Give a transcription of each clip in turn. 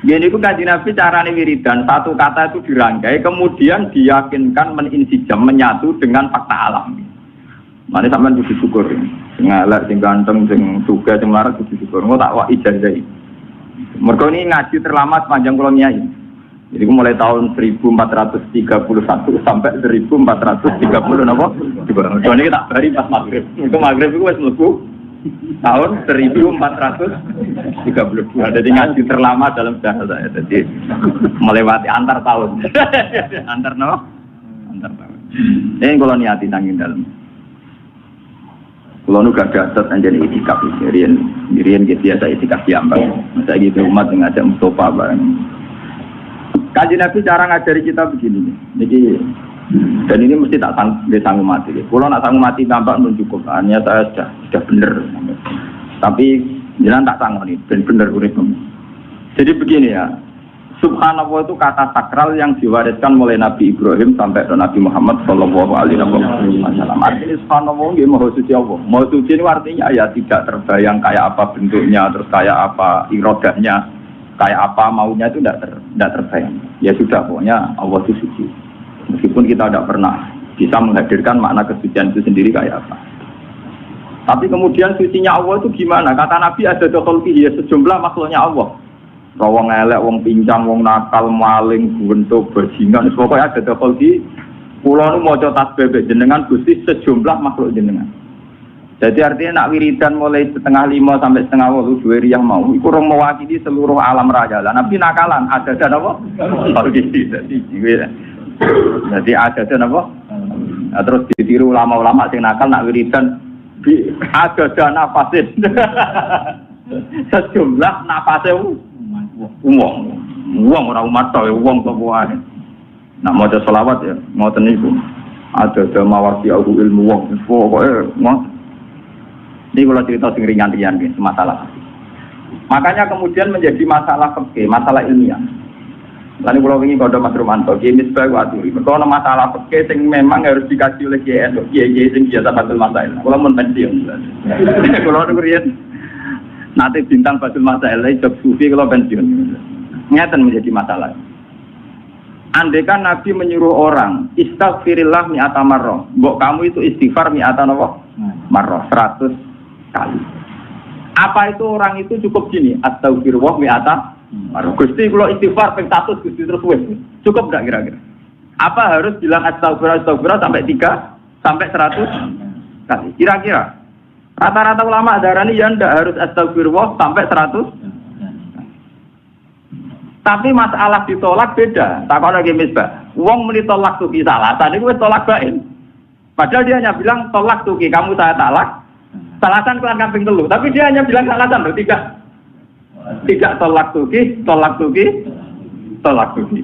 Gini ku Kanjeng Nabi carane wiridan, satu kata itu dirangkai, kemudian diyakinkan meninsijam menyatu dengan fakta alam. Mane sampean kudu syukur. Sing elek, sing ganteng, sing sugih, sing larat kudu syukur. Engko tak wak ijazah. Mergo ini ngaji terlama sepanjang kula nyai. Jadi mulai tahun 1431 sampai 1430 napa? Coba ini tak bari pas maghrib. Itu maghrib itu wis mlebu tahun 1432. Jadi ngaji terlama dalam sejarah saya. Jadi melewati antar tahun. Antar napa? Antar tahun. Ini kalau niati nanging dalam. Kalau nu gak gaset anjane itikaf riyen gitu biasa itikaf diambang. Masa gitu umat ngajak Mustafa bareng. Kanjeng Nabi cara ngajari kita begini. Niki dan ini mesti tak sanggup mati. Kalau nak sanggup mati nampak pun cukup. Hanya saya sudah benar. Tapi jangan tak sanggup nih, benar urip. Jadi begini ya. Subhanallah itu kata sakral yang diwariskan mulai Nabi Ibrahim sampai ke Nabi Muhammad Sallallahu Alaihi Wasallam. Artinya Subhanallah dia maha suci Allah. Maha suci ini artinya ya tidak terbayang kayak apa bentuknya, terus kayak apa irodahnya, kayak apa maunya itu tidak terbayang. Ya sudah pokoknya Allah itu suci. Meskipun kita tidak pernah bisa menghadirkan makna kesucian itu sendiri kayak apa. Tapi kemudian sucinya Allah itu gimana? Kata Nabi ada dokholki ya sejumlah makhluknya Allah. Wong elek, wong pincang, wong nakal, maling, bentuk bajingan, pokoknya ada dokholki. Kula nu maca tasbih jenengan Gusti sejumlah makhluk jenengan. Jadi artinya nak wiridan mulai 4:30 sampai 7:30 dua riyah mau. Iku rong mewakili seluruh alam raya. Lah Nabi nakalan ada dan apa? Jadi ada dan apa? Nah, terus ditiru ulama-ulama sing nakal nak wiridan ada dan nafasin. Sejumlah nafase wong ora umat tok wong kok wae. Nak maca selawat ya ngoten niku. Ada mawarti aku ilmu wong pokoke ngoten. Ini kalau cerita sing ringan-ringan masalah. Makanya kemudian menjadi masalah fikih, masalah ilmiah. Lalu kalau ingin kode Mas Romanto, kimis baru aturi. Kalau masalah fikih yang memang harus dikaji oleh kiai sing biasa batul masail. Kalau mau pensiun, kalau kemudian nanti bintang batul masail, job sufi kalau pensiun, ngeten menjadi masalah. Andaikan Nabi menyuruh orang istighfirillah mi'ata marrah, mbok kamu itu istighfar mi'ata marrah 100 kali. Apa itu orang itu cukup gini? Astagfirullah mi'ata marrah. Gusti kalau istighfar ping 100 Gusti terus wis. Cukup enggak kira-kira? Apa harus bilang astagfirullah sampai 3 sampai 100 kali? Kira-kira rata-rata ulama darani ya ndak harus astagfirullah sampai 100. Tapi masalah ditolak beda. Takon lagi misbah. Wong muni tolak tuki salah. Tadi gue tolak bain. Padahal dia hanya bilang tolak tuki. Kamu saya talak. Salasan keluar kamping telu. Tapi dia hanya bilang salasan loh. Tidak tolak tuki. Tolak tuki. Tolak tuki.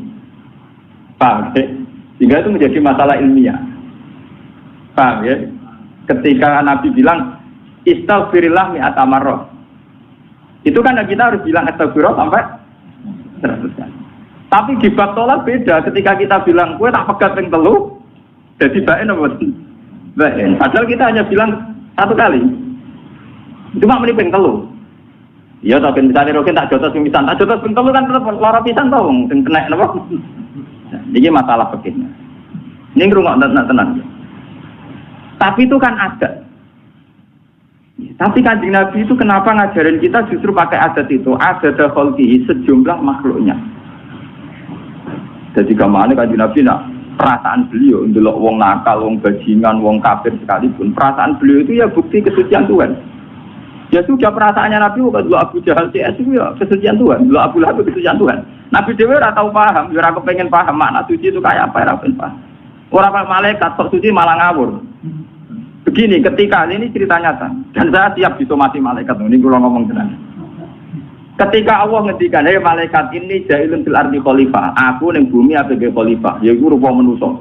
Paham ya? Sehingga itu menjadi masalah ilmiah. Paham ya? Ketika Nabi bilang istaghfirillah mi'ata marrah. Itu kan kita harus bilang astagfirullah sampai 100 kali. Tapi di bab tolak beda. Ketika kita bilang, gue tak pegat yang telu, jadi bain apa? Bain. Padahal kita hanya bilang 1 kali. Cuma menipeng telu. Iya, tapi misalnya rokin tak jotos pingsan. Tak jotos ping telu kan tetap lara pisan tau. Yang kena apa? Ini masalah begini. Ini ngerungok tenang. Tapi itu kan ada. Tapi Kanjeng Nabi itu kenapa ngajarin kita justru pakai adat itu? Adat kholqihi sejumlah makhluknya. Jadi kemana Kanjeng Nabi nak perasaan beliau ndelok wong nakal, wong bajingan, wong kafir sekalipun, perasaan beliau itu ya bukti kesucian Tuhan. Ya sudah perasaannya Nabi bukan dulu Abu Jahal CS itu ya kesucian Tuhan, dulu Abu Lahab kesucian Tuhan. Nabi Dewi ora tahu paham, ora kepengen paham makna suci itu kayak apa, ora pengen paham. Orang malaikat sok suci malah ngawur. Begini, ketika ini cerita nyata, dan saya siap disomasi malaikat. Ini kalau ngomong tenang. Ketika Allah ngendikan, "Hei malaikat ini jailun fil ardi khalifah." Aku ning bumi sebagai khalifah, yaitu rupa manusia.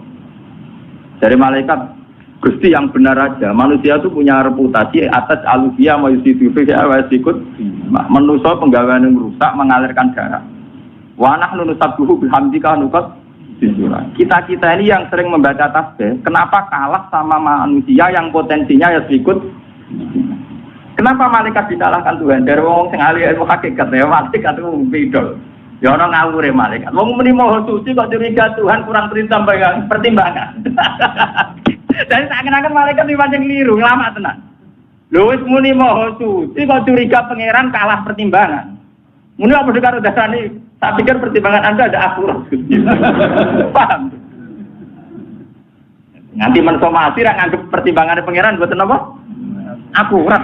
Dari malaikat, Gusti yang benar aja. Manusia itu punya reputasi atas alufia mayusidu fi awasikut. Manusia penggawean yang rusak mengalirkan darah. Wa nahnu nusabbihu bihamdika nuqat. Kita ini yang sering membaca tasbih, kenapa kalah sama manusia yang potensinya ya ikut? Kenapa malaikat disalahkan Tuhan? Dari wong sing ahli ilmu hakikat ya malaikat itu beda. Ya ana ngawure malaikat. Wong muni maha suci kok curiga Tuhan kurang pertimbangan. Jadi seakan-akan malaikat iki pancen keliru, nglamak tenan. Lho wis muni maha suci kok curiga pangeran kalah pertimbangan. Muni apa karo dasane? Tak pikir pertimbangan Anda ada akurat. Paham? Nganti mensomasi ra nganggep pertimbangan pangeran mboten apa? Akurat.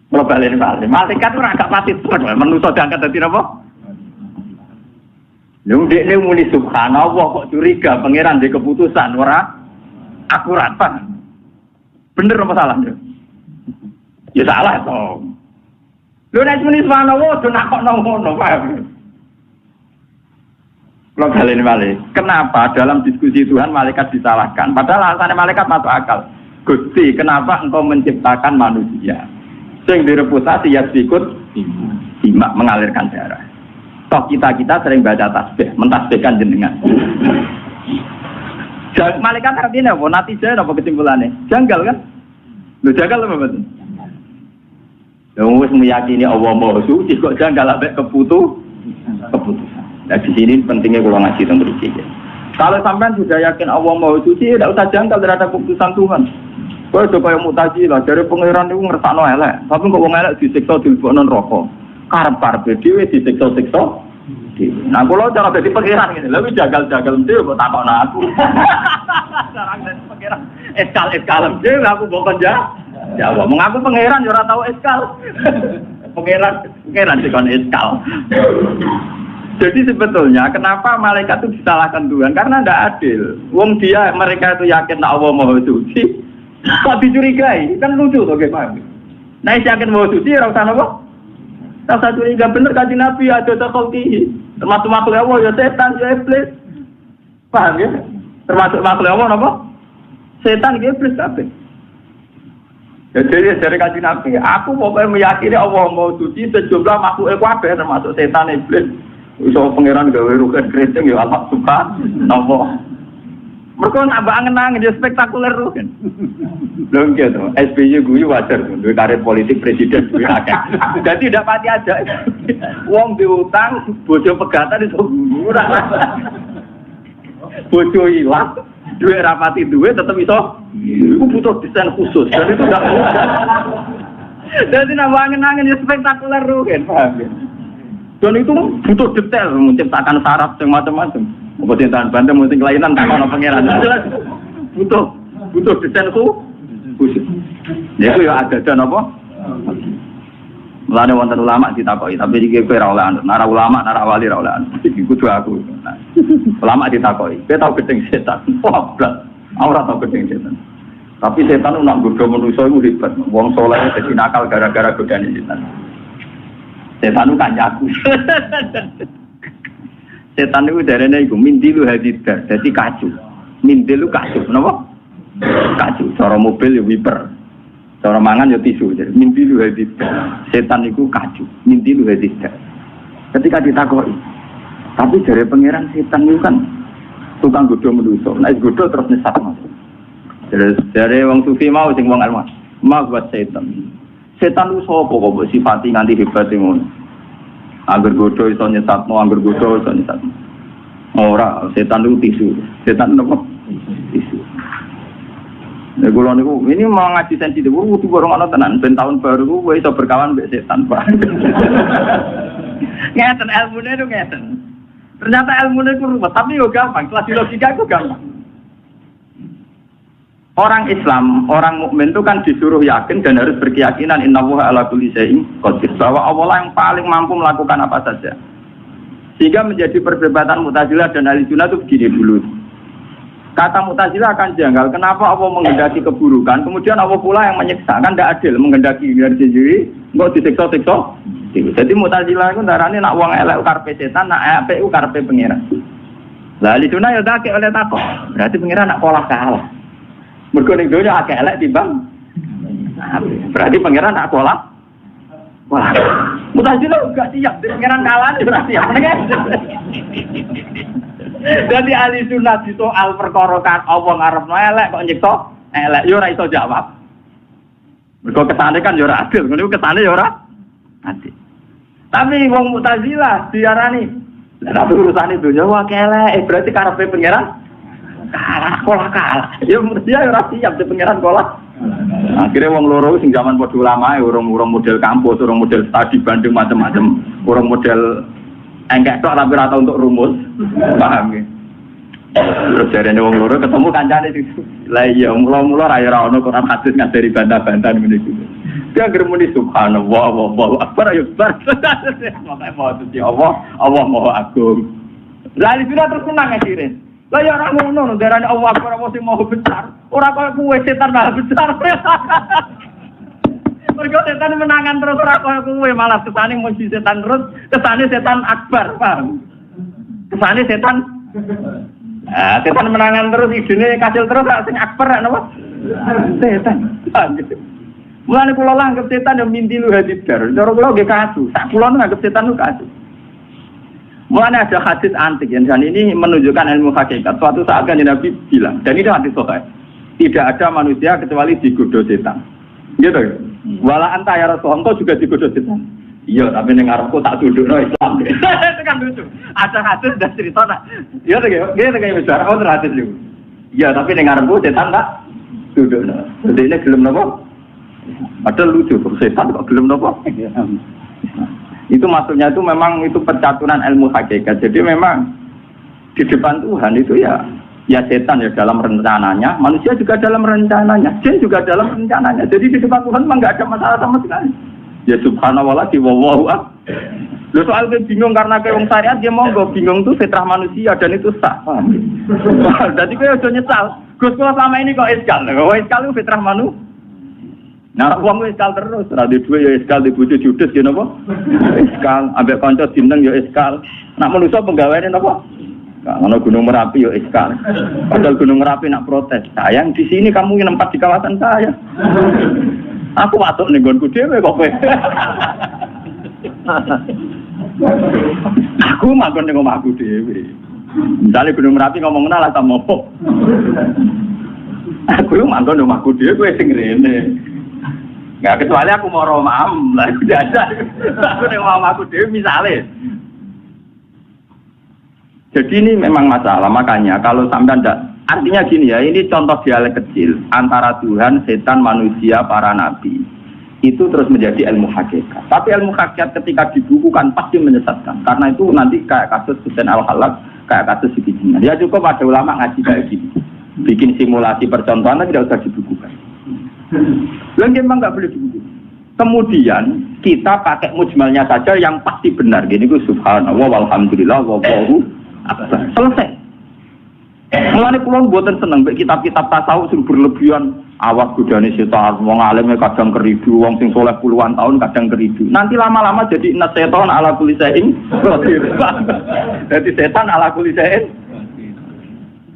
Kalau balik malaikat itu agak pasti terus, manusia diangkat dari apa? Dia ini muni subhanallah kok curiga pangeran di keputusan orang akurat pak. Bener apa salah? Ya salah toh. Lu nek muni subhanallah do nak kok ngono pak. Kalau balik, kenapa dalam diskusi Tuhan malaikat disalahkan? Padahal alasannya malaikat masuk akal. Gusti, kenapa engkau menciptakan manusia? Yang direputasi ya sikut simak mengalirkan darah. Toh kita sering baca tasbih, mentasbihkan jenengan. Malaikat artinya apa? Natijah apa kesimpulannya? Janggal kan? Lu janggal apa betul? Yang harus meyakini Allah Maha Suci kok janggal sampai keputusan. Nah di sini pentingnya kalau ngaji tentang berikir. Kalau sampean sudah yakin Allah Maha Suci, tidak usah janggal terhadap keputusan Tuhan. Kau coba yang Mu'tazilah dari pangeran itu ngersakno elek, tapi kok wong elek disiksa dilebokno neraka. Karep-karepe dhewe disiksa-siksa. Nah, kalau cara dadi pangeran ngene, lha wis jagal-jagal dhewe kok takokno aku. Cara dadi pangeran eskal dhewe aku mbok jawab. Mong aku pangeran yo ora tau eskal. Pangeran dikon eskal. Jadi sebetulnya kenapa malaikat itu disalahkan Tuhan? Karena tidak adil. Wong mereka itu yakin Allah Maha Suci. Kok dicurigai? Kan lucu tuh gimana? Nah, yakin mau suci, rasa apa? Rasa curiga bener kaji Nabi ada takholki. Termasuk makhluk Allah ya setan ya iblis. Paham ya? Termasuk makhluk Allah apa? Setan ya iblis kabeh. Jadi dari kaji Nabi, aku pokoknya meyakini Allah mau suci sejumlah makhluk kabeh termasuk setan iblis. Iso pangeran gawe ruket keriting ya Allah subhanahu. Mereka nak angen-angen dia spektakuler tuh kan. Belum gitu. SBY gue wajar tuh. Dua karir politik presiden gue akeh. Jadi tidak pati aja. Uang diutang, bojo pegatan itu murah. Bojo hilang, duit rapati duit tetap iso. Itu butuh desain khusus. Dan itu tidak mudah. Jadi nak angen-angen dia spektakuler tuh kan. Dan itu butuh detail menciptakan syarat yang macam-macam. Mungkin tahan bantu, mungkin kelainan tak ada pangeran. Jelas butuh desain khusus. Itu ya ada dan apa? Mulane wonten ulama ditakoi, tapi iki kowe ora oleh anut. Nara ulama, nara wali ora oleh anut. Iki kudu aku. Ulama ditakoi, kowe tau gedeng setan. Wah, blas. Ora tau gedeng setan. Tapi setan itu nak godho manusa iku hebat. Wong saleh dadi nakal gara-gara godane setan. Setan itu kan jago. Setan itu darahnya itu mindilu hadidar, jadi kacu. Mindilu kacu, kenapa? Kacu. Cara mobil ya wiper, cara mangan ya tisu. Jadi mindilu hadidar. Setan itu kacu, mindilu hadidar. Ketika ditakoi, tapi dari pangeran setan itu kan tukang godo manusia. Nah, godo terus nyesat mas. Dari wong sufi mau, sing wong almas, mau buat setan. Setan itu sopo kok sifati nganti hebat ngono. Angger godo iso nyesatno, angger godo iso nyesatno. Ora, setan itu tisu. Setan apa? Tisu. Nek kula niku ini mau ngaji sensitif, kudu bareng ana tenan ben tahun baru ku kowe iso berkawan mbek setan, Pak. Ngeten ilmune itu ngeten. Ternyata ilmune ku ruwet, tapi yo gampang, kelas logika itu gampang. Orang Islam, orang mukmin itu kan disuruh yakin dan harus berkeyakinan innallaha ala kulli syai'in qadir, bahwa Allah yang paling mampu melakukan apa saja. Sehingga menjadi perdebatan Mu'tazilah dan Ahlussunnah itu begini dulu. Kata Mu'tazilah akan janggal, kenapa Allah menghendaki keburukan, kemudian Allah pula yang menyiksa, kan tidak adil menghendaki diri sendiri, enggak disiksa-siksa. Jadi Mu'tazilah itu darahnya nak wong elek karepe setan, nak apik karepe pangeran. Lah Ahlussunnah ya tak oleh takok, berarti pangeran nak kalah. Mergo ning donya akeh elek timbang. Berarti pangeran tak kolak. Wah. Mu'tazilah enggak siap, pangeran kalah ora siap. Jadi ahli sunnah di soal perkara kan Allah ngarepno elek kok nyiksa elek yo ora iso jawab. Mergo kesane kan yo ora adil, ngene kesane yo ora adil. Tapi wong Mu'tazilah diarani. Lah tapi urusane donya wae elek, berarti karepe pangeran kalah. Ya dia ora siap di pangeran kalah. Akhirnya wong loro sing zaman padha ulama, urung model kampus, urung model studi banding macam-macam, urung model engkek tok tapi ora tau untuk rumus. Paham ya? Terus jarene wong loro ketemu kancane itu. Lah iya mula-mula ra ono Quran hadis ngajari bantah-bantahan ngene iki. Dia germuni subhanallah Allahu akbar ayo bar. Makane mau suci Allah Maha Agung. Lah iki terus senang akhire. Lah ya ora ngono darane Allah akbar apa sing Maha besar. Ora kaya kuwe setan maha besar. Mergo setan menangan terus ora kaya kuwe malah kesane muji setan terus, kesane setan akbar, paham? Kesane setan setan menangan terus idene kasil terus sing akbar napa? Setan. Mulane kula langgep setan yo mintilu hadidar. Cara kula nggih kasu. Sak kula nganggep setan ku kasu. Mulane ada hadis antik yang dan ini menunjukkan ilmu hakikat. Suatu saat kan Nabi bilang, dan ini hadis sahih. Tidak ada manusia kecuali digoda setan. Gitu ya? Wala anta ya Rasulullah, engkau juga digoda setan. Iya, tapi ning ngarepku tak dudukno Islam. Itu kan lucu. Ada hadis dan cerita nak. Iya to ya, gitu kayak bicara oh hadis itu. Iya, tapi ning ngarepku setan tak dudukno. Jadi ini gelem napa? Padahal lucu, setan kok gelem napa? Itu maksudnya itu memang itu percaturan ilmu hakikat. Jadi memang di depan Tuhan itu ya setan ya dalam rencananya, manusia juga dalam rencananya, jin juga dalam rencananya. Jadi di depan Tuhan memang nggak ada masalah sama sekali. Ya subhanallah di wallahu akbar. Lo soal bingung karena kayak wong syariat dia monggo bingung tuh fitrah manusia dan itu sah. Jadi kayak udah nyesal. Gus kula selama ini kok iskal. Kok iskal itu fitrah manusia. Nah, wong iskal terus, ra di duwe ya iskal, di bojo judes ya napa? Iskal, ambek kanca dineng ya iskal. Nak manusa penggaweane napa? Ana Gunung Merapi ya iskal. Padahal Gunung Merapi nak protes. Sayang di sini kamu nempat di kawasan saya. Aku masuk ning nggonku dhewe kok kowe. Aku manggon ning omahku dhewe. Misale Gunung Merapi ngomong ngono lah sama opo. Aku manggon ning omahku dhewe kowe sing rene. Nggak kecuali aku mau romam, lah udah aja. Aku nih mau aku deh misalnya. Jadi ini memang masalah, makanya kalau sampai tidak, artinya gini ya, ini contoh dialek kecil antara Tuhan, setan, manusia, para nabi. Itu terus menjadi ilmu hakikat. Tapi ilmu hakikat ketika dibukukan pasti menyesatkan. Karena itu nanti kayak kasus Husain Al-Halak, kayak kasus Sikijinan. Ya cukup ada ulama ngaji kayak gini. Bikin simulasi percontohan tidak usah dibukukan. Lalu memang nggak boleh dibukukan. Kemudian kita pakai mujmalnya saja yang pasti benar. Gini gue subhanallah walhamdulillah wallahu akbar. Selesai. Mulane kula mboten seneng mek kitab-kitab tasawuf sing berlebihan awas godane setan, wong alim kadang keridu, wong sing soleh puluhan tahun kadang keridu. Nanti lama-lama jadi setan ala kulli syai'in qadir. Jadi setan ala kulli syai'in.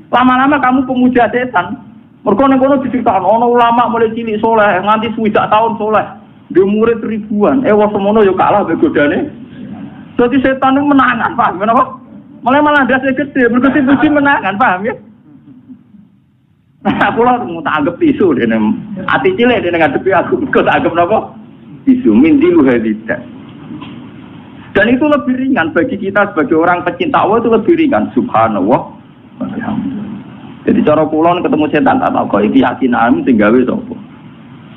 Lama-lama kamu pemuja setan. Mergo ning kono diceritakno ana ulama mulai cilik soleh nganti 20 tahun soleh. Dia murid ribuan. Wong semono yo kalah mbek godane. Dadi setan itu menangan, paham menapa? Malah dase gede, mergo puji menangan, paham ya? Aku lho tak anggap isu dene. Ati cilik dene ngadepi aku kok tak anggap napa? Isu mindilu hadidah. Dan itu lebih ringan bagi kita sebagai orang pecinta Allah, itu lebih ringan. Subhanallah. Jadi cara kula ketemu setan tak tahu kok iki yakinanmu sing gawe sapa.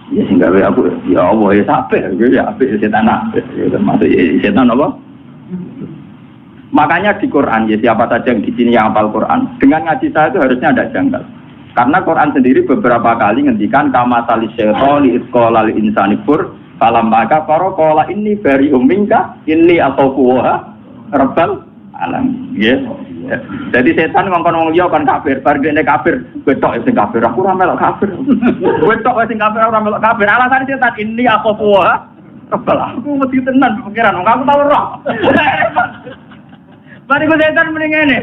Ya sing gawe aku ya Allah ya sampe ya apik setan apik. Ya termasuk setan apa? Makanya di Quran ya siapa saja yang di sini yang hafal Quran dengan ngaji saya itu harusnya ada janggal. Karena Quran sendiri beberapa kali ngendikan kama tali syaitani isqala lil insani fur falam maka qala inni bari'um minka inni ataquha rabbal alam. Ya. Jadi setan ngongkon wong liya kan kafir, bar dene kafir, wetok sing kafir, aku ora melok kafir. Wetok sing kafir ora melok kafir. Alasan setan ini apa puah? Rebel aku mesti tenan pikiran, aku tau roh. Bari ku setan mending ngene.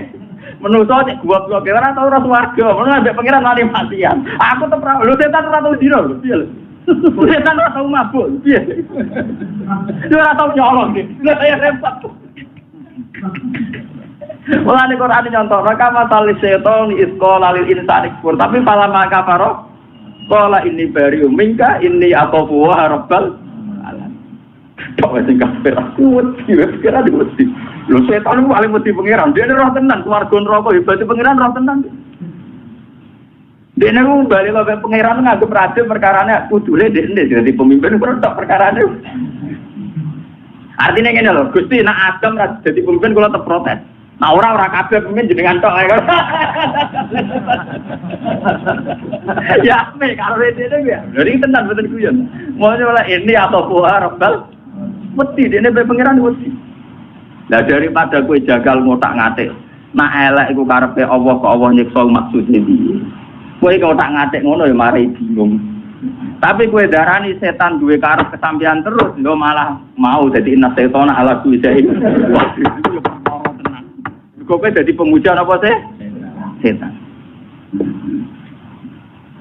Menuso cek gua ora tau ora swarga, menawa ambek pikiran mati matian. Aku tetep ora, lho setan ora tau dino lho, piye lho. Setan ora tau mabuk, piye. Ora tau nyolong iki. Lah saya repot. Mulane Quran nyontok kama talis setan isqala lil insani kufur tapi fala maka faro qala inni bari'um minka inni atafu wa rabbal alamin. Tok sing kafir aku wedi, kira wedi. Lho setan ku paling wedi pangeran. Dia roh tenan keluarga neraka hebat pangeran roh tenan. Dia ku bali lho pangeran nganggep raja perkarane kudune dekne dadi pemimpin tok perkarane. Artinya ngene lho, Gusti nek Adam ra dadi pemimpin kula tetep protes. Nah ora kabeh pemimpin jenengan tok. Ya me karo dene ya. Lha iki tenan mboten guyon. Mau malah ini atau buah rabbal wedi dene be pangeran wedi. Lah daripada kowe jagal ngotak ngatik. Nak elek iku karepe Allah kok Allah nyiksa maksude piye. Kowe ngotak ngatik ngono ya mari bingung. Tapi kowe darani setan duwe karep kesampean terus lho malah mau dadi inna setana ala kulli syai'. Kowe jadi pemuja apa sih? Setan.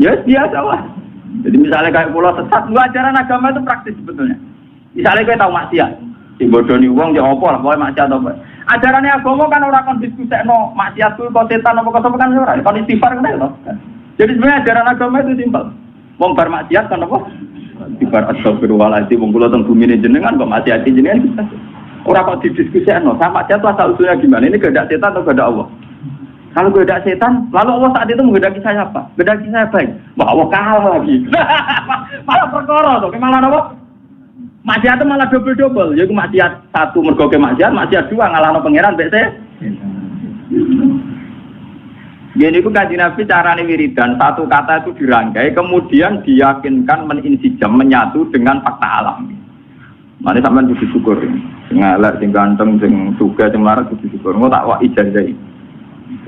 Ya biasa lah. Jadi misalnya kayak pulau sesat, dua ajaran agama itu praktis sebetulnya. Misalnya kayak tahu maksiat, si bodoni uang dia apa lah, pokoknya maksiat apa. Ajarannya agama kan orang kan diskusi no maksiat itu kau setan apa kau kan orang, kau istighfar kan loh. Jadi sebenarnya ajaran agama itu simpel. Wong bar maksiat kan apa? Istighfar astagfirullahaladzim, wong kula teng bumi jenengan kok maksiat jenengan. Orang kok didiskusikan, sama aja tuh asal usulnya gimana? Ini kehendak setan atau kehendak Allah? Kalau kehendak setan, lalu Allah saat itu menghendaki saya apa? Kehendaki saya baik. Wah Allah kalah lagi. Malah perkara tuh, malah apa? Maksiat itu malah double-double. Jadi maksiat satu mergo ke maksiat dua ngalahno pangeran mbek se. Gini ku Kanjeng Nabi carane wiridan, satu kata itu dirangkai, kemudian diyakinkan meninsijam menyatu dengan fakta alam. Mane sampean kudu syukur. Sing elek, sing ganteng, sing sugih, sing larat kudu syukur. Engko tak wak ijazah.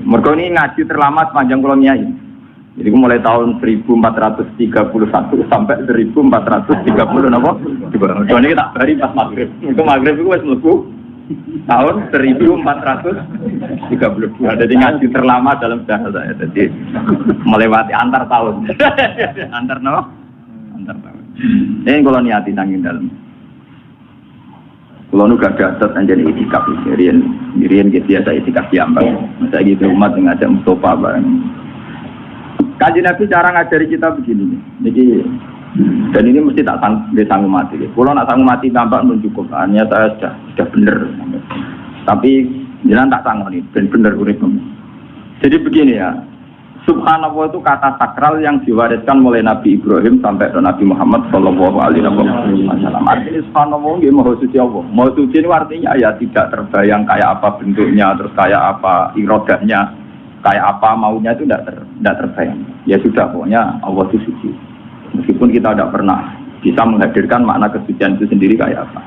Mergo ini ngaji terlama sepanjang kula nyai. Jadi mulai tahun 1431 sampai 1430 napa? Coba niki tak bari pas magrib. Itu magrib iku wis mlebu tahun 1432. Jadi ngaji terlama dalam sejarah saya. Jadi melewati antar tahun. Antar napa? Antar tahun. Ini kula niati nanging dalem. Kalau nu gak dapat anjani itikaf, rian biasa itikaf diambang. Masa gitu umat ngajak Mustafa bareng. Kanjeng Nabi cara ngajari kita begini, dan ini mesti tak sanggup mati. Kalau nak sanggup mati tambah pun cukup. Hanya saya sudah benar. Tapi jangan tak sanggup nih, benar urip. Jadi begini ya. Subhanallah itu kata sakral yang diwariskan mulai Nabi Ibrahim sampai ke Nabi Muhammad Sallallahu Alaihi Wasallam. Artinya Subhanallah, mau suci Allah. Mau suci ini artinya ya tidak terbayang kayak apa bentuknya, terus kayak apa irodahnya, kayak apa maunya itu tidak terbayang. Ya sudah, pokoknya Allah itu suci. Meskipun kita tidak pernah bisa menghadirkan makna kesucian itu sendiri kayak apa.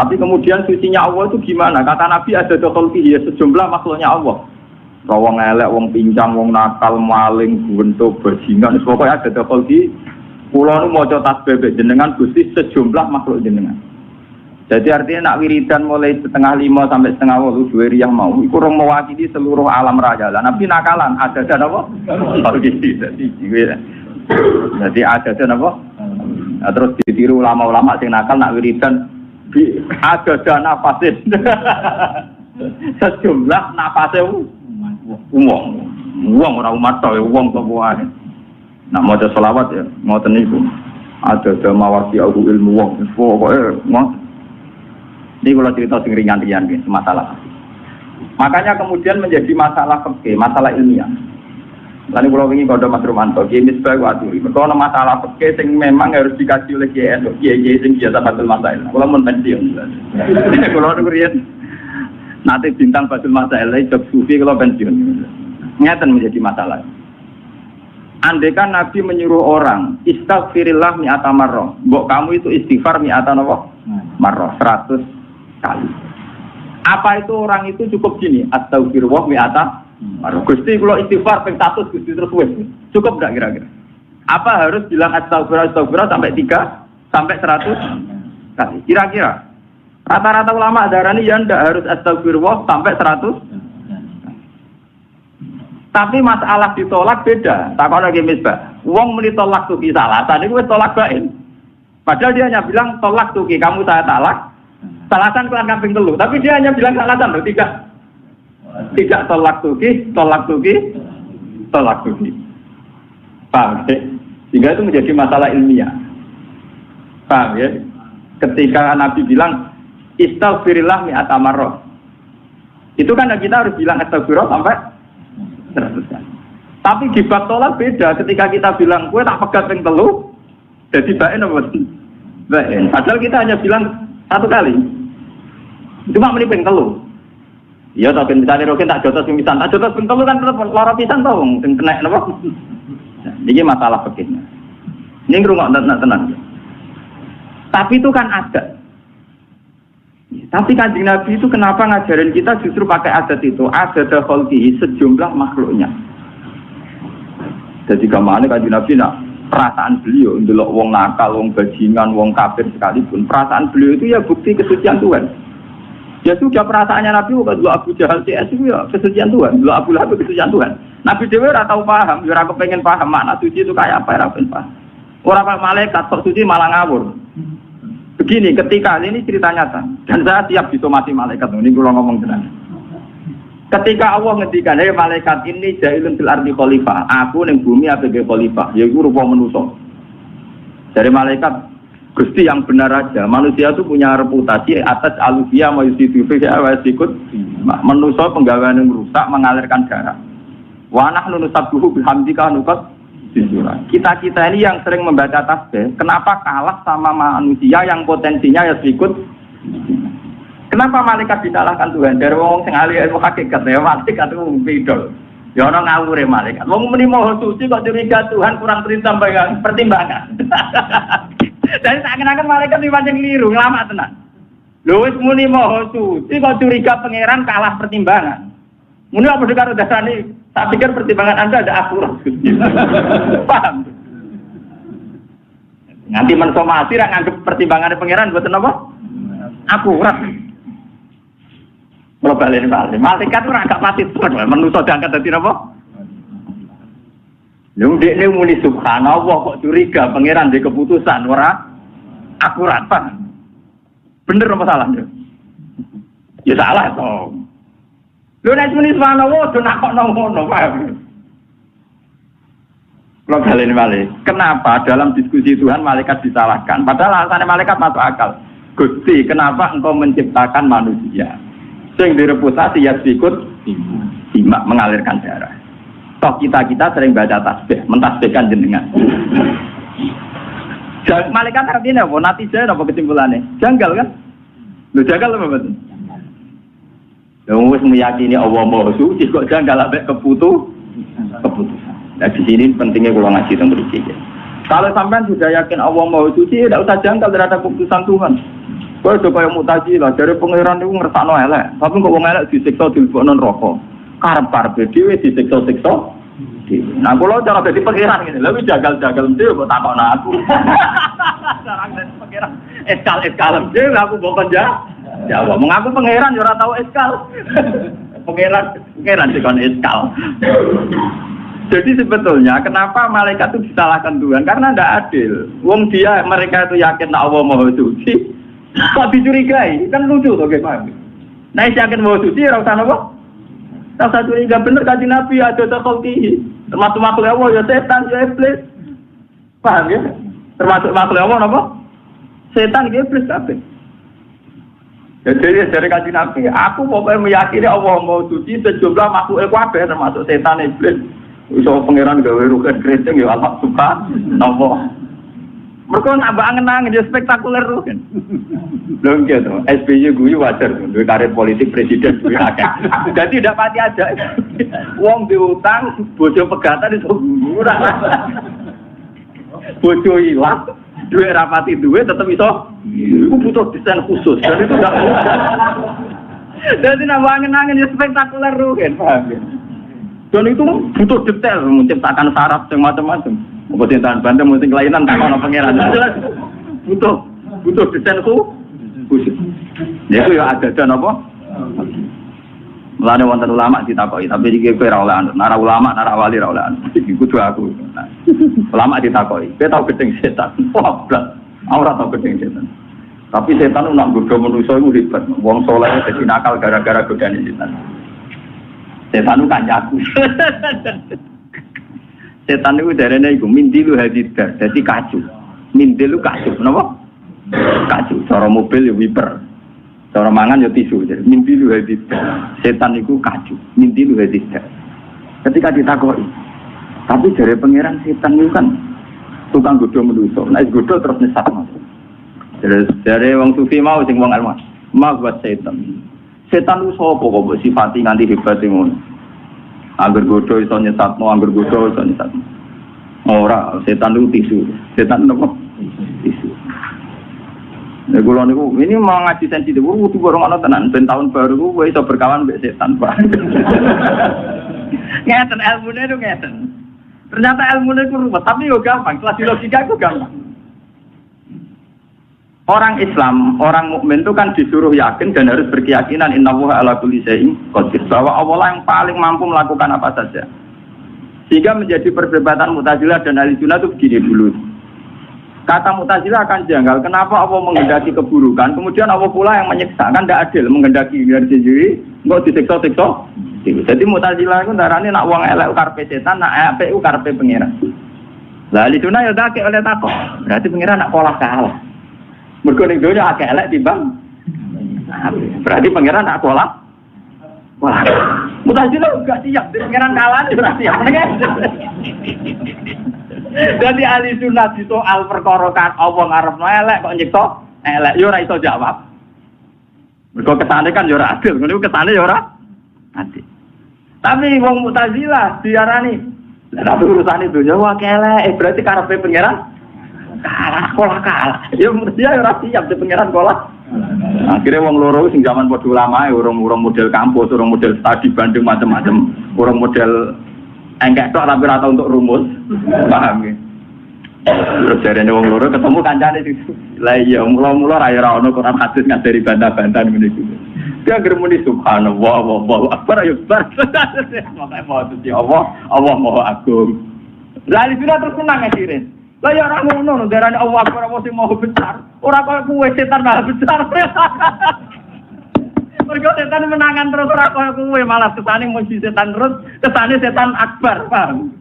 Tapi kemudian sucinya Allah itu gimana? Kata Nabi ada dokol ya sejumlah makhluknya Allah. Wong elek, wong pincang, wong nakal, maling, bentuk bajingan, pokoknya ada dokol di pulau nu maca tasbih jenengan Gusti sejumlah makhluk jenengan. Jadi artinya nak wiridan mulai 4:30 sampai 5:30 dua riyah mau, iku rong mewakili seluruh alam raya. Lah Nabi nakalan, ada dan apa? Jadi ada dan apa? Nah, terus ditiru ulama-ulama sing nakal nak wiridan ada dan nafasin. Sejumlah nafasnya uang orang umat tahu uang kebuahan. Nak mau ada selawat ya, mau teniku. Ada mawasi aku ilmu uang. Pokoknya mau. Ini kalau cerita sing ringan-ringan gitu masalah. Makanya kemudian menjadi masalah fikih, masalah ilmiah. Lalu kalau ingin kode Mas Romanto, gini sebagai aturi. Kalau masalah fikih yang memang harus dikaji oleh kiai sing biasa batul masail. Kalau mau pensiun, kalau kemudian nanti bintang batul masail, job sufi kalau pensiun, nyata menjadi masalah. Andaikan Nabi menyuruh orang istighfirillah mi'ata marrah, mbok kamu itu istighfar mi'ata marrah 100 kali. Apa itu orang itu cukup gini? Astaghfirullah mi'ata marrah. Gusti kalau istighfar ping 100 Gusti terus wis. Cukup enggak kira-kira? Apa harus bilang astaghfirullah sampai 3 sampai 100 kali? Kira-kira rata-rata ulama darani ya ndak harus astagfirullah sampai 100. Tapi masalah ditolak beda. Takon lagi misbah. Wong muni tolak tuki salah, tadi wis tolak bain. Padahal dia hanya bilang tolak tuki, kamu saya talak. Salasan kelan kamping telu, tapi dia hanya bilang salasan loh, tidak. Tidak tolak tuki. Paham ya? Sehingga itu menjadi masalah ilmiah. Paham ya? Ketika Nabi bilang istaghfirillah mi'ata marrah. Itu kan kita harus bilang astagfirullah sampai 100 kali. Tapi di bab tolak beda. Ketika kita bilang kowe tak pegat ping 3, jadi baen apa? Baen. Padahal kita hanya bilang 1 kali. Cuma meni ping 3. Iya ta ben misale roken tak jotos ping pisan. Tak jotos ping 3 kan tetep lara pisan to wong sing kena napa? Ini masalah fikihnya. Ini ngrungokno tenan. Tapi itu kan ada. Tapi Kanjeng Nabi itu kenapa ngajarin kita justru pakai adat itu? Adat khalqihi sejumlah makhluknya. Jadi kemana Kanjeng Nabi perasaan beliau ndelok wong nakal, wong bajingan, wong kafir sekalipun, perasaan beliau itu ya bukti kesucian Tuhan. Ya sudah perasaannya Nabi bukan dulu Abu Jahal CS itu ya kesucian Tuhan, dulu Abu Lahab kesucian Tuhan. Nabi dewe ora tahu paham, ya ora kepengen paham makna suci itu kayak apa, ora pengen paham. Orang malaikat sok suci malah ngawur. Begini, ketika ini cerita nyata, dan saya siap disomasi malaikat. Ini kalau ngomong tenang. Ketika Allah ngendikan, "Hei malaikat ini jailun fil ardi khalifah." Aku ning bumi sebagai khalifah, yaiku rupa manusa. Dari malaikat, Gusti yang benar aja. Manusia itu punya reputasi atas alufia mayusidu fi awasikut. Manusa penggaweane merusak, mengalirkan darah. Wa nahnu nusabbihu bihamdika nuqat. Kita ini yang sering membaca tasbih, kenapa kalah sama manusia yang potensinya ya ikut? Kenapa malaikat disalahkan Tuhan? Dari wong sing ahli ilmu hakikat ya malaikat itu bidol. Ya ana ngawure malaikat. Wong muni maha suci kok curiga Tuhan kurang pertimbangan. Dan seakan-akan malaikat iki pancen keliru, nglamak tenan. Lho wis muni maha suci kok curiga pangeran kalah pertimbangan. Muni apa karo dasane? Tak pikir pertimbangan Anda ada akurat. Paham? Nanti mensomasi rak nganggep pertimbangan pangeran mboten apa? Akurat. Kalau balik malaikat ora gak pati terus manusa diangkat dadi napa? Lho dekne muni subhanallah kok curiga pangeran di keputusan ora akurat, Pak. Bener apa salah? Ya salah toh. Lho nek muni subhanallah do nakokno ngono, paham? Kalau kalian balik, kenapa dalam diskusi Tuhan malaikat disalahkan? Padahal alasannya malaikat masuk akal. Gusti, kenapa engkau menciptakan manusia? Sing direputasi ya sikut, simak mengalirkan darah. Toh kita sering baca tasbih, mentasbihkan jenengan. Malaikat artinya apa? Natijah apa kesimpulannya? Janggal kan? Lho janggal apa betul? Wis meyakini Allah Maha Suci kok janggal ambek keputusan. Nah di sini pentingnya kalau ngaji tentang mriki. Kalau sampean sudah yakin Allah Maha Suci, tidak usah janggal terhadap keputusan Tuhan. Kowe coba yang Mu'tazilah dari pangeran itu ngersakno elek, tapi kok wong elek disiksa dilebokno neraka. Karep-karepe dhewe disiksa-siksa. Nah kalau cara dadi pangeran ngene, lha wis jagal-jagal dhewe kok takokno aku. Cara dadi pangeran eskal dhewe aku mbok jawab, mengaku pangeran ya ora tau eskal. Pangeran dikon eskal. Jadi sebetulnya kenapa malaikat itu disalahkan Tuhan? Karena tidak adil. Wong mereka itu yakin Allah Maha Suci, kok dicurigai? Kan lucu tuh gimana? Nah, yakin Maha Suci ora usah napa? Tak usah curiga bener Kanjeng Nabi ada takhalqihi. Termasuk makhluk Allah ya setan ya iblis. Paham ya? Termasuk makhluk Allah napa? Setan ya iblis kabeh. Jadi dari Kanjeng Nabi, aku pokoknya meyakini Allah Maha Suci sejumlah makhluk kabeh termasuk setan iblis. Iso pangeran gawe ruket keriting ya Allah subhanallah. Mergo nambah angen-angen ya spektakuler ruket. Lho gitu, SBY guyu wajar duwe karir politik presiden duwe akeh. Jadi tidak pati aja. Wong diutang, bojo pegatan iso murah. Bojo ilang, duwe rapati duwe tetep iso. Iku butuh desain khusus. Dan itu enggak. Jadi nambah angen-angen ya spektakuler ruket, paham ya? Dan itu butuh detail menciptakan syarat yang macam-macam. Mungkin tahan bantu, mungkin kelainan tak ada pangeran. Butuh desain khusus. Itu ya ada dan apa? Mulane wonten ulama ditakoi, tapi iki kowe ora oleh nara ulama, nara wali ora oleh. Iki kudu aku. Ulama ditakoi, kowe tau gedeng setan. Wah, blas. Ora tau gedeng setan. Tapi setan nak godho manusa iku hebat. Wong saleh dadi nakal gara-gara godane setan. Setan itu kan nyaku. Setan itu darahnya itu mindilu hadidar, jadi kacu. Mindilu kacu, kenapa? kacu. Cara mobil ya wiper. Cara mangan ya tisu. Mimpi lu tidak. Setan itu kacu. Mimpi lu tidak. Ketika ditakoi, tapi dari pangeran setan itu kan tukang godo manusia. Nah, godo terus nyesat mas. Dari wong sufi mau sing wong ilmu. Mau buat setan. Setan itu sapa kok sifati nganti hebat ngono. Angger godo iso nyesatno, angger godo iso nyesatno. Ora, setan itu tisu. Setan apa? Tisu. Nek kula niku ini mau ngaji sensitif kudu bareng ana tenan ben tahun baru ku kowe iso berkawan mbek setan, Pak. Ngeten ilmune itu ngeten. Ternyata ilmune itu ruwet, tapi yo gampang, kelas logika itu gampang. Orang Islam, orang mukmin itu kan disuruh yakin dan harus berkeyakinan innallaha ala kulli syai'in qadir, bahwa Allah yang paling mampu melakukan apa saja. Sehingga menjadi perdebatan Mu'tazilah dan Ahlussunnah itu begini dulu. Kata Mu'tazilah akan janggal, kenapa Allah menghendaki keburukan, kemudian Allah pula yang menyiksa, kan tidak adil, menghendaki dari sendiri, enggak disiksa-siksa. Jadi Mu'tazilah itu darahnya nak wong elek karpe setan, nak apik karpe pangeran. Lah Ahlussunnah ya tak oleh takok, berarti pangeran nak kalah. Mergo ning donya akeh elek timbang. Berarti pangeran nak kalah. Wah, Mu'tazilah enggak siap, pangeran kalah berarti ya. Jadi ahli sunnah di soal perkara kan Allah ngarepno elek kok nyiksa elek yo ora iso jawab. Mergo kesane kan yo ora adil, ngene kesane yo ora adil. Tapi wong Mu'tazilah diarani lha urusane donya wae elek, berarti karepe pangeran kalah. Ya mesti ora siap di pangeran kalah. Akhirnya wong loro sing zaman padha ulama urung model kampus, urung model studi Bandung macam-macam, urung model enggak tok tapi ora tau untuk rumus. Paham ya? Terus jarene wong loro ketemu kancane itu. Lah iya mula-mula ra ono Quran hadis ngajari bantah-bantah ngene iki. Dia germuni subhanallah wallahu akbar ayo bar. Makane mau dadi Allah Maha Agung. Lah iki terus senang akhirnya. Lah ya ora ngono darane Allah akbar apa sing Maha besar. Ora kaya kuwe setan malah besar. Mergo setan menangan terus ora kaya kowe malah kesane muji setan terus, kesane setan akbar, paham?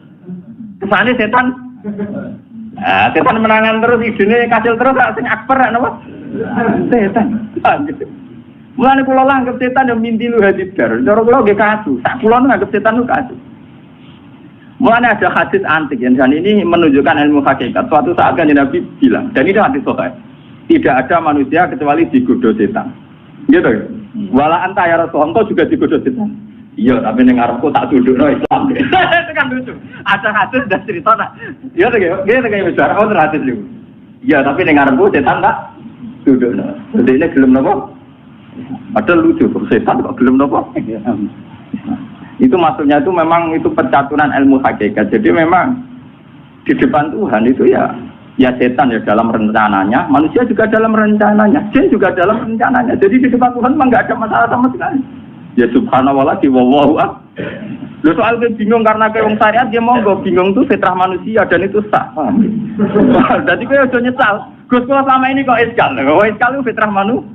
Kesane setan setan menangan terus idene kasil terus sing akbar napa? Setan. Mulane kula anggap setan yo mimpi lu hadidar. Cara kula nggih kasu. Sak kula nganggep setan lu kasu. Mulane ada hadis antik dan ini menunjukkan ilmu hakikat. Suatu saat kan Nabi bilang, dan ini hadis sahih. Tidak ada manusia kecuali digoda setan. Gitu ya? Wala anta ya Rasul, engkau juga digoda setan. Iya, tapi ning ngarepku tak dudukno Islam. Itu kan lucu. Ada hadis dan cerita nak. Iya to ya, gitu kayak besar. Oh, hadis itu. Iya, tapi ning ngarepku setan tak dudukno. Jadi ini gelem napa? Padahal lucu, setan kok gelem napa? Itu maksudnya itu memang itu percaturan ilmu hakikat. Jadi memang di depan Tuhan itu ya setan ya dalam rencananya, manusia juga dalam rencananya, jin juga dalam rencananya. Jadi di depan Tuhan memang nggak ada masalah sama sekali. Ya subhanallah di wallahu akbar. Lo soal bingung karena kayak wong syariat dia monggo bingung tuh fitrah manusia dan itu sah. Jadi kayak udah nyesal. Gus kok selama ini kok iskal? Kok iskal itu fitrah manusia.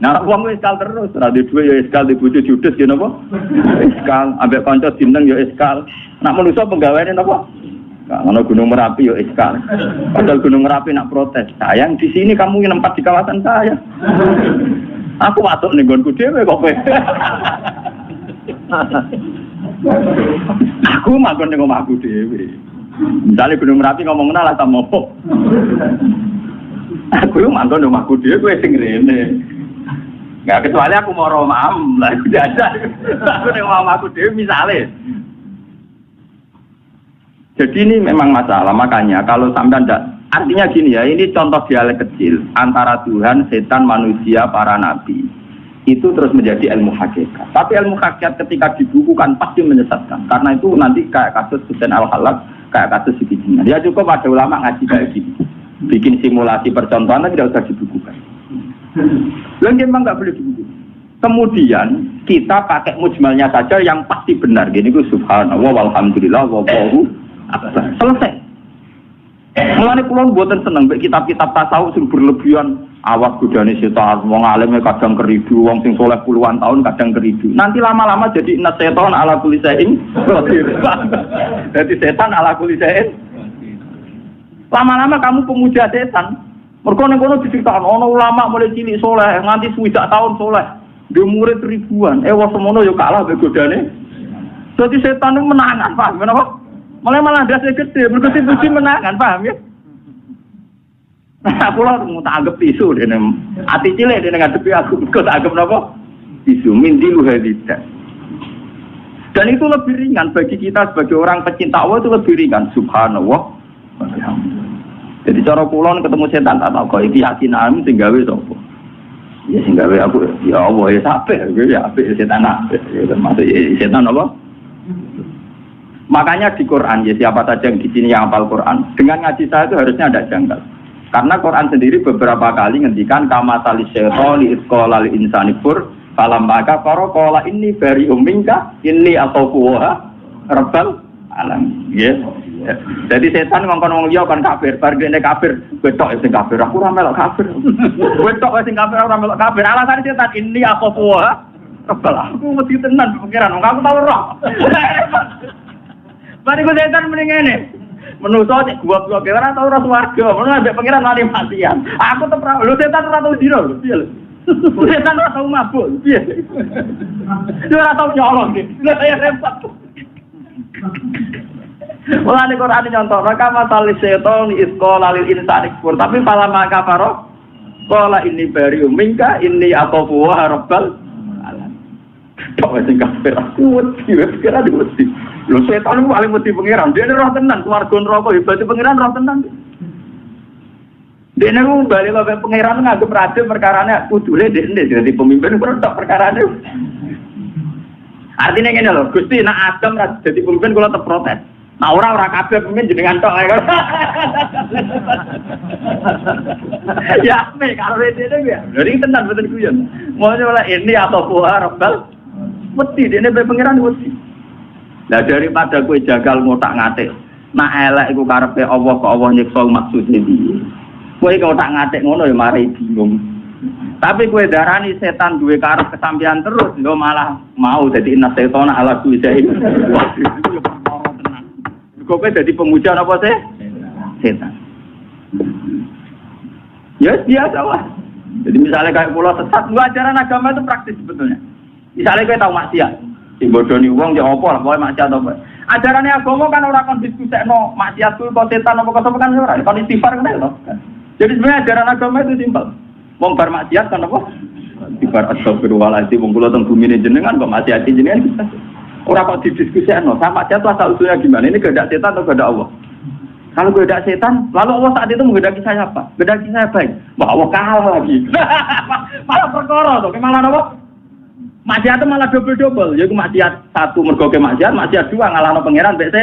Nah, wong iskal terus. Radio dua ya iskal di bojo judes ya napa? Iskal ambek kanca dineng ya iskal. Nak manusia penggaweane napa? Kalau Gunung Merapi yo iskal. Padahal Gunung Merapi nak protes. Sayang di sini kamu nempat di kawasan saya. Aku masuk ning nggonku dhewe kok kowe. Aku manggon ning omahku dhewe. Misale Gunung Merapi ngomong ngono lah sama opo. Aku yo manggon ning omahku dhewe kowe sing rene. Enggak kecuali aku mau romam lah iku dadak. Aku ning omahku dhewe misale. Jadi ini memang masalah, makanya kalau sampai tidak, artinya gini ya, ini contoh dialek kecil antara Tuhan, setan, manusia, para nabi. Itu terus menjadi ilmu hakikat. Tapi ilmu hakikat ketika dibukukan pasti menyesatkan. Karena itu nanti kayak kasus Husain Al-Halak, kayak kasus Sikijinan. Ya cukup ada ulama ngaji kayak gini. Bikin simulasi percontohan, tidak usah dibukukan. Lalu memang nggak boleh dibukukan. Kemudian kita pakai mujmalnya saja yang pasti benar. Gini gue subhanallah, walhamdulillah, wallahu selesai. Mulane kula mboten seneng mek kitab-kitab tasawuf sing berlebihan, awas godane setan, wong alim kadang keridu, wong sing soleh puluhan tahun kadang keridu. Nanti lama-lama jadi inna setan ala kulli syai'in qadir. Jadi setan ala kulli syai'in. Lama-lama kamu pemuja setan. Mergo ning kono diceritakno ana ulama mulai cilik soleh nganti 20 tahun soleh. Dia murid ribuan. Wah semono yo kalah mbek godane. Dadi setan itu menangan, paham menapa? Malah dase gede, mergo dipuji menangan, paham ya? Nah, kula mau tak anggap isu dene. Ati cilik dene ngadepi aku, kok tak anggap napa? Isu mindilu hadidah. Dan itu lebih ringan bagi kita sebagai orang pecinta Allah, itu lebih ringan. Subhanallah. Jadi cara kula ketemu setan tak tahu kok iki yakinan sing gawe sapa. Ya sing gawe aku ya Allah ya sampe ya apik setan apik. Ya termasuk setan apa? Makanya di Quran ya siapa saja yang di sini yang hafal Quran dengan ngaji saya itu harusnya ada janggal. Karena Quran sendiri beberapa kali ngendikan kama tali syaitani isqala lil insani fur falam maka qala inni bari'um minka inni ataquha rabbal alamin. Ya. Jadi setan ngongkon wong liya kan kafir, bar dene kafir, wetok sing kafir, aku ora melok kafir. Wetok sing kafir ora melok kafir. Alasan setan ini apa puah? Kepala aku mesti tenan pikiran, aku tau roh. Bari ku setan mending ngene. Menuso cek gua-gua ke ora tau ora swarga, menawa ambek pangeran mati matian. Aku tetep ora, lho setan ora tau dino lho, piye lho. Setan ora tau mabuk, piye. Dia ora tau nyolong iki. Lha saya repot. Mulane Quran nyontok kama talis setan isqala lil insani kufur tapi pala maka faro qala inni bari'um minka inni atafu wa rabbal alamin. Tok sing kafir aku wedi kira wedi. Lho setan ku paling wedi pangeran, dene roh tenan keluarga neraka hebat pangeran roh tenan. Dene ku bali lho pangeran nganggep rade perkarane kudune dene dadi pemimpin tok perkarane. Artinya ngene lho, Gusti nek Adam ra dadi pemimpin kula tetep protes. Nah ora kabeh pemimpin jenengan tok ae. Ya me karo dene ya. Lha tenan mboten guyon. Mau ora ini atau buah rabbal wedi dene be pangeran wedi. Lah daripada kowe jagal ngotak-ngatik. Nak elek iku karepe Allah kok Allah nyiksa maksude piye. Kowe ngotak-ngatik ngono ya mari bingung. Tapi kowe darani setan duwe karep kesampean terus lho malah mau dadi inna setana ala kuwi. Kowe jadi pemuja apa sih? Setan. Ya biasa lah. Jadi misalnya kayak pulau sesat, ajaran agama itu praktis sebetulnya. Misalnya kowe tahu maksiat, sing bodoni wong ya apa lah, kowe maksiat apa. Ajarannya agama kan ora kon diskusekno maksiat kuwi kok setan apa kok kan ora, kon istighfar kan lho. Jadi sebenarnya ajaran agama itu simpel. Wong bar maksiat kan apa? Istighfar astagfirullahaladzim wong kula teng bumi jenengan kok maksiat jenengan kita. Orang kok didiskusikan, sama aja tuh asal usulnya gimana? Ini kehendak setan atau kehendak Allah? Kalau kehendak setan, lalu Allah saat itu menghendaki saya apa? Menghendaki saya baik. Wah Allah kalah lagi. Malah perkara tuh, malah apa? Maksiat itu malah double-double. Jadi maksiat satu mergo ke maksiat dua ngalahno pangeran BC.